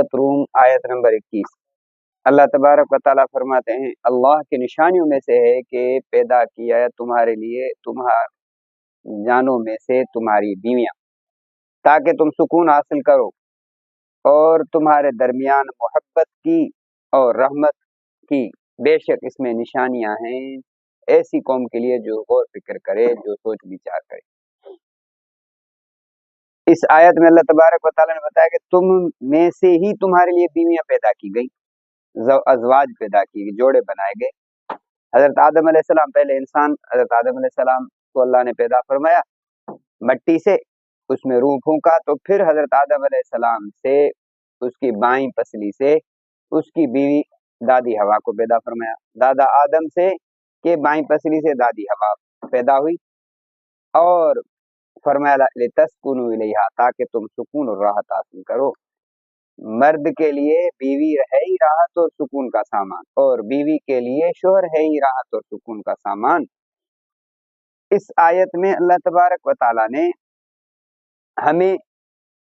सूरत room आयत number 21। अल्लाह तबारक व तआला फरमाते हैं, अल्लाह की निशानियों में से है कि पैदा किया है तुम्हारे लिए तुम्हारी जानों में से तुम्हारी बीवियां, ताकि तुम सुकून हासिल करो, और तुम्हारे दरमियान मोहब्बत की और रहमत की। बेशक इसमें निशानियां हैं ऐसी कौम के लिए जो गौर फिक्र करे, जो सोच विचार करे। इस आयत में अल्लाह तबारक व तआला ने बताया कि तुम में से ही तुम्हारे लिए बीवियां पैदा की गई, अजवाज पैदा की गई, जोड़े बनाए गए। हजरत आदम अलैहिस्सलाम पहले इंसान, हजरत आदम अलैहिस्सलाम को अल्लाह ने पैदा फरमाया मट्टी से, उसमें रूह फूंका, तो फिर हजरत आदम अलैहिस्सलाम से, उसकी बाईं पसली से उसकी बीवी दादी हवा को पैदा फरमाया। दादा आदम से के बाईं पसली से दादी हवा पैदा हुई, और फरमाया लितस्कुनु इलैहा, ताकि तुम सुकून और राहत हासिल करो। मर्द के लिए बीवी है ही राहत और सुकून का सामान, और बीवी के लिए शोहर है ही राहत और सुकून का सामान। इस आयत में अल्लाह तबारक व तआला ने हमें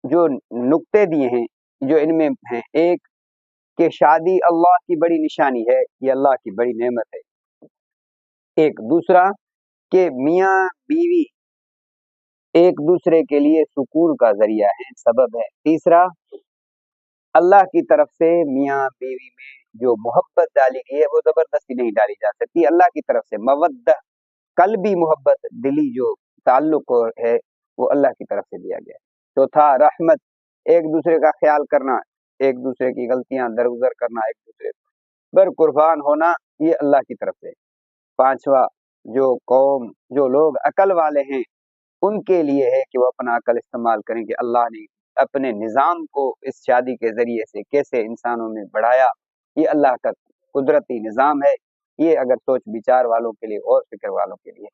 जो नुक्ते दिए हैं, जो इनमें हैं, एक कि शादी अल्लाह की बड़ी निशानी है, ये अल्लाह की बड़ी नेमत है। एक दूसरा कि मियाँ बीवी एक दूसरे के लिए सुकून का जरिया है, सबब है। तीसरा, अल्लाह की तरफ से मियाँ बीवी में जो मोहब्बत डाली गई है वो जबरदस्ती नहीं डाली जा सकती। अल्लाह की तरफ से मवद्दा, कल्बी मोहब्बत, दिली जो ताल्लुक है वो अल्लाह की तरफ से दिया गया। चौथा, रहमत, एक दूसरे का ख्याल करना, एक दूसरे की गलतियां दरगुजर करना, एक दूसरे पर कुर्बान होना, ये अल्लाह की तरफ से। पांचवा, जो कौम, जो लोग अकल वाले हैं उनके लिए है कि वो अपना अकल इस्तेमाल करें कि अल्लाह ने अपने निज़ाम को इस शादी के जरिए से कैसे इंसानों में बढ़ाया। ये अल्लाह का कुदरती निज़ाम है। ये अगर सोच विचार वालों के लिए और फिक्र वालों के लिए